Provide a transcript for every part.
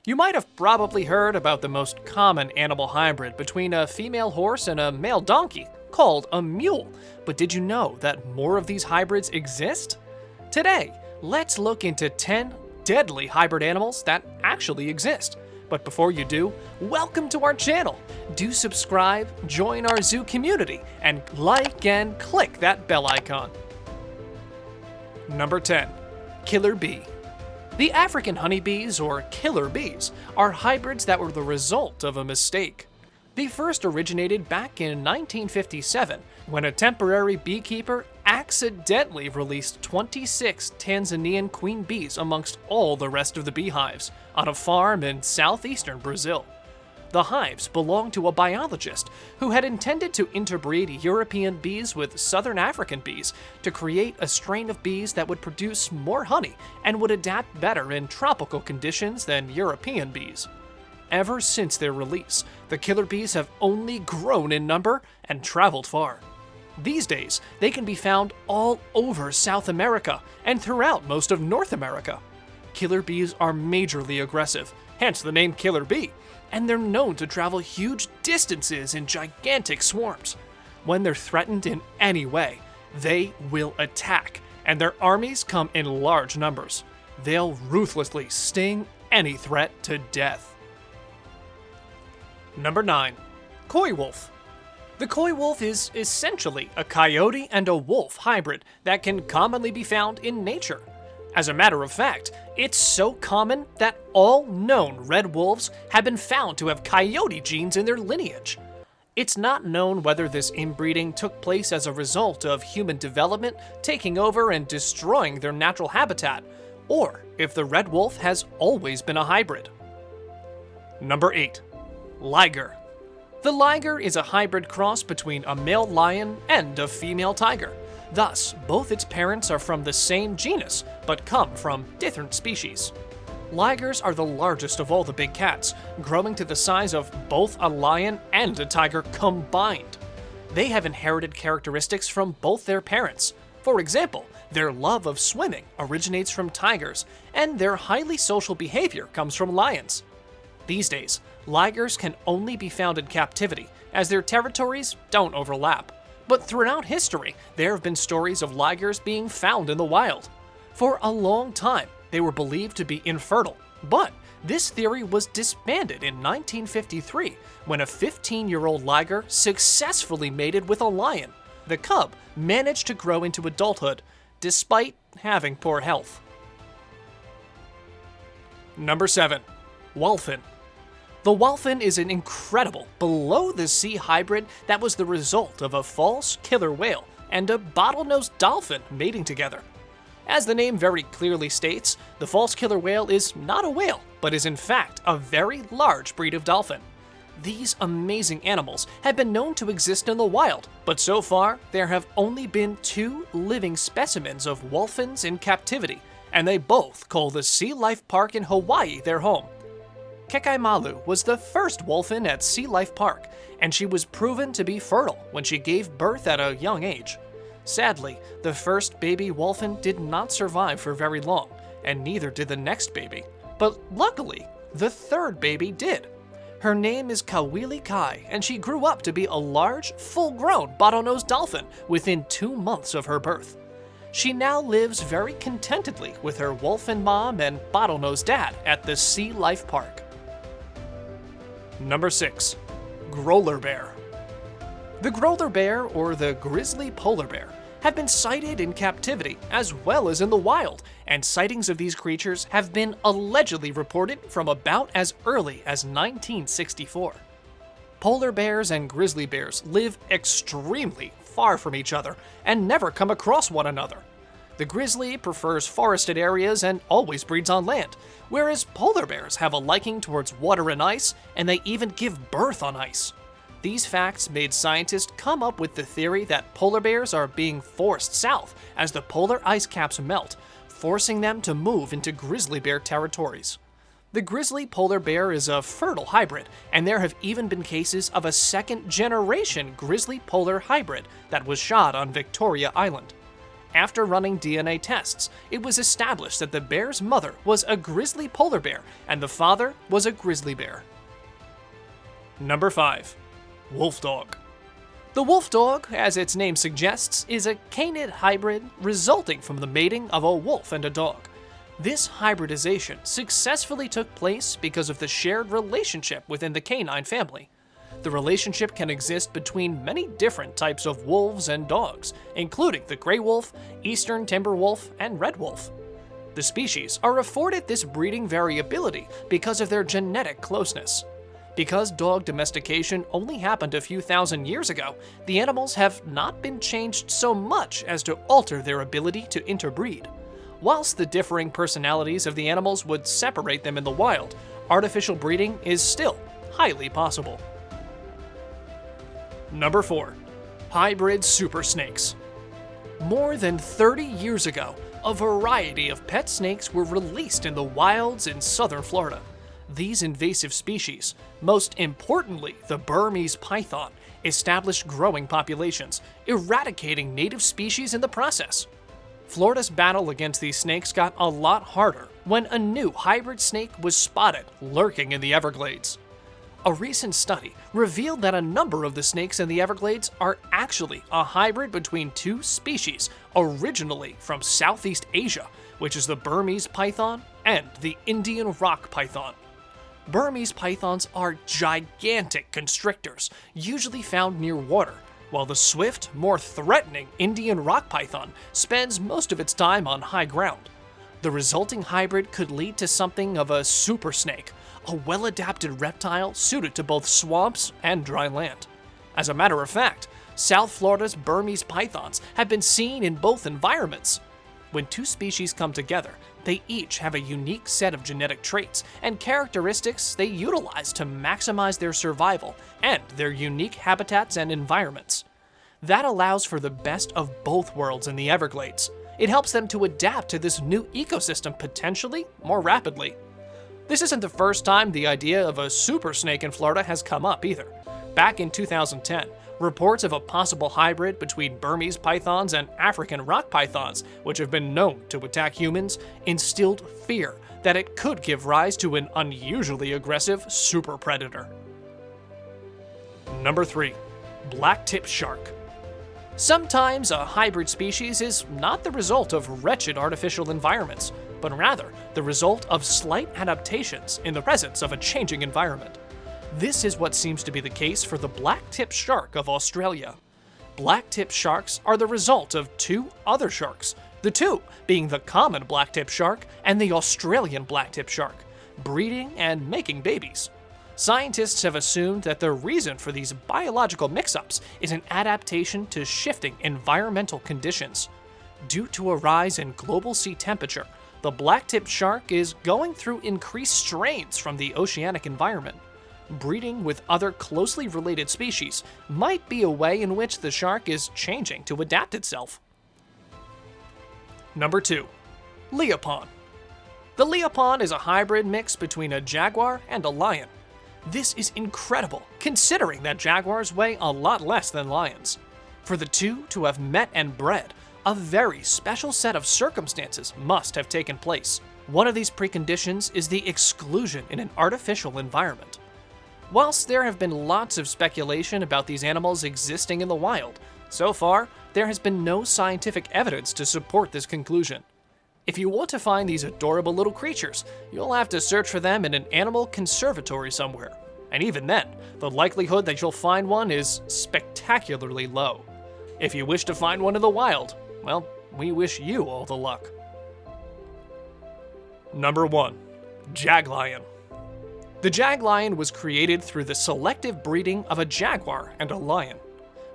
You might have probably heard about the most common animal hybrid between a female horse and a male donkey, called a mule. But did you know that more of these hybrids exist? Today, let's look into 10 deadly hybrid animals that actually exist. But before you do, welcome to our channel. Do subscribe, join our zoo community, and like and click that bell icon. Number 10. Killer bee. The African honeybees, or killer bees, are hybrids that were the result of a mistake. They first originated back in 1957 when a temporary beekeeper accidentally released 26 Tanzanian queen bees amongst all the rest of the beehives on a farm in southeastern Brazil. The hives belonged to a biologist who had intended to interbreed European bees with southern African bees to create a strain of bees that would produce more honey and would adapt better in tropical conditions than European bees. Ever since their release, the killer bees have only grown in number and traveled far. These days, they can be found all over South America and throughout most of North America. Killer bees are majorly aggressive, hence the name killer bee, and they're known to travel huge distances in gigantic swarms. When they're threatened in any way, they will attack, and their armies come in large numbers. They'll ruthlessly sting any threat to death. Number 9. Coy wolf. The coy wolf is essentially a coyote and a wolf hybrid that can commonly be found in nature. As a matter of fact, it's so common that all known red wolves have been found to have coyote genes in their lineage. It's not known whether this inbreeding took place as a result of human development taking over and destroying their natural habitat, or if the red wolf has always been a hybrid. Number 8. Liger. The liger is a hybrid cross between a male lion and a female tiger. Thus, both its parents are from the same genus, but come from different species. Ligers are the largest of all the big cats, growing to the size of both a lion and a tiger combined. They have inherited characteristics from both their parents. For example, their love of swimming originates from tigers, and their highly social behavior comes from lions. These days, ligers can only be found in captivity, as their territories don't overlap. But throughout history, there have been stories of ligers being found in the wild. For a long time, they were believed to be infertile, but this theory was disbanded in 1953 when a 15-year-old liger successfully mated with a lion. The cub managed to grow into adulthood, despite having poor health. Number 7. Wolfen. The Wolfen is an incredible, below-the-sea hybrid that was the result of a false killer whale and a bottlenose dolphin mating together. As the name very clearly states, the false killer whale is not a whale, but is in fact a very large breed of dolphin. These amazing animals have been known to exist in the wild, but so far there have only been 2 living specimens of Wolfens in captivity, and they both call the Sea Life Park in Hawaii their home. Kekaimalu was the first Wolfen at Sea Life Park, and she was proven to be fertile when she gave birth at a young age. Sadly, the first baby Wolfen did not survive for very long, and neither did the next baby. But luckily, the third baby did. Her name is Kawili Kai, and she grew up to be a large, full-grown bottlenose dolphin within 2 months of her birth. She now lives very contentedly with her Wolfen mom and bottlenose dad at the Sea Life Park. Number 6. Growler bear. The growler bear, or the grizzly polar bear, have been sighted in captivity as well as in the wild, and sightings of these creatures have been allegedly reported from about as early as 1964. Polar bears and grizzly bears live extremely far from each other and never come across one another. The grizzly prefers forested areas and always breeds on land, whereas polar bears have a liking towards water and ice, and they even give birth on ice. These facts made scientists come up with the theory that polar bears are being forced south as the polar ice caps melt, forcing them to move into grizzly bear territories. The grizzly polar bear is a fertile hybrid, and there have even been cases of a second-generation grizzly polar hybrid that was shot on Victoria Island. After running DNA tests, it was established that the bear's mother was a grizzly polar bear and the father was a grizzly bear. Number 5. Wolf dog. The wolf dog, as its name suggests, is a canid hybrid resulting from the mating of a wolf and a dog. This hybridization successfully took place because of the shared relationship within the canine family. The relationship can exist between many different types of wolves and dogs, including the gray wolf, eastern timber wolf, and red wolf. The species are afforded this breeding variability because of their genetic closeness. Because dog domestication only happened a few thousand years ago, the animals have not been changed so much as to alter their ability to interbreed. Whilst the differing personalities of the animals would separate them in the wild, artificial breeding is still highly possible. Number 4. Hybrid super snakes. More than 30 years ago, a variety of pet snakes were released in the wilds in southern Florida. These invasive species, most importantly the Burmese python, established growing populations, eradicating native species in the process. Florida's battle against these snakes got a lot harder when a new hybrid snake was spotted lurking in the Everglades. A recent study revealed that a number of the snakes in the Everglades are actually a hybrid between two species originally from Southeast Asia, which is the Burmese python and the Indian rock python. Burmese pythons are gigantic constrictors, usually found near water, while the swift, more threatening Indian rock python spends most of its time on high ground. The resulting hybrid could lead to something of a super snake, a well-adapted reptile suited to both swamps and dry land. As a matter of fact, South Florida's Burmese pythons have been seen in both environments. When two species come together, they each have a unique set of genetic traits and characteristics they utilize to maximize their survival and their unique habitats and environments. That allows for the best of both worlds in the Everglades. It helps them to adapt to this new ecosystem potentially more rapidly. This isn't the first time the idea of a super snake in Florida has come up either. Back in 2010, reports of a possible hybrid between Burmese pythons and African rock pythons, which have been known to attack humans, instilled fear that it could give rise to an unusually aggressive super predator. Number 3. Blacktip Shark. Sometimes a hybrid species is not the result of wretched artificial environments, but rather the result of slight adaptations in the presence of a changing environment. This is what seems to be the case for the blacktip shark of Australia. Blacktip sharks are the result of two other sharks, the two being the common blacktip shark and the Australian blacktip shark, breeding and making babies. Scientists have assumed that the reason for these biological mix-ups is an adaptation to shifting environmental conditions. Due to a rise in global sea temperature, the blacktip shark is going through increased strains from the oceanic environment. Breeding with other closely related species might be a way in which the shark is changing to adapt itself. Number 2. Leopon. The Leopon is a hybrid mix between a jaguar and a lion. This is incredible, considering that jaguars weigh a lot less than lions. For the two to have met and bred, a very special set of circumstances must have taken place. One of these preconditions is the exclusion in an artificial environment. Whilst there have been lots of speculation about these animals existing in the wild, so far there has been no scientific evidence to support this conclusion. If you want to find these adorable little creatures, you'll have to search for them in an animal conservatory somewhere. And even then, the likelihood that you'll find one is spectacularly low. If you wish to find one in the wild, well, we wish you all the luck. Number 1. Jag Lion. The Jag Lion was created through the selective breeding of a jaguar and a lion.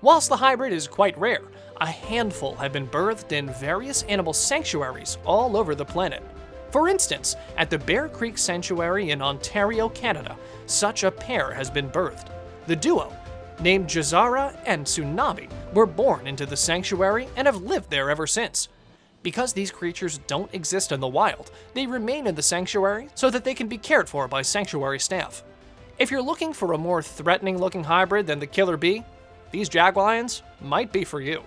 Whilst the hybrid is quite rare, a handful have been birthed in various animal sanctuaries all over the planet. For instance, at the Bear Creek Sanctuary in Ontario, Canada, such a pair has been birthed. The duo, named Jazara and Tsunami, were born into the sanctuary and have lived there ever since. Because these creatures don't exist in the wild, they remain in the sanctuary so that they can be cared for by sanctuary staff. If you're looking for a more threatening-looking hybrid than the killer bee, these Jag Lions might be for you.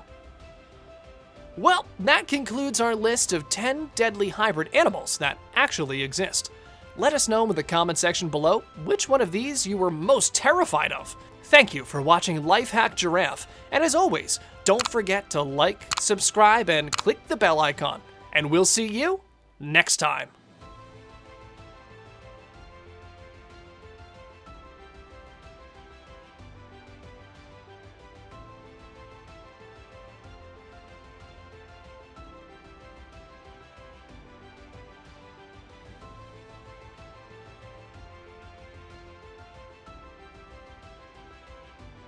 Well, that concludes our list of 10 deadly hybrid animals that actually exist. Let us know in the comment section below which one of these you were most terrified of. Thank you for watching Lifehack Giraffe, and as always, don't forget to like, subscribe, and click the bell icon. And we'll see you next time.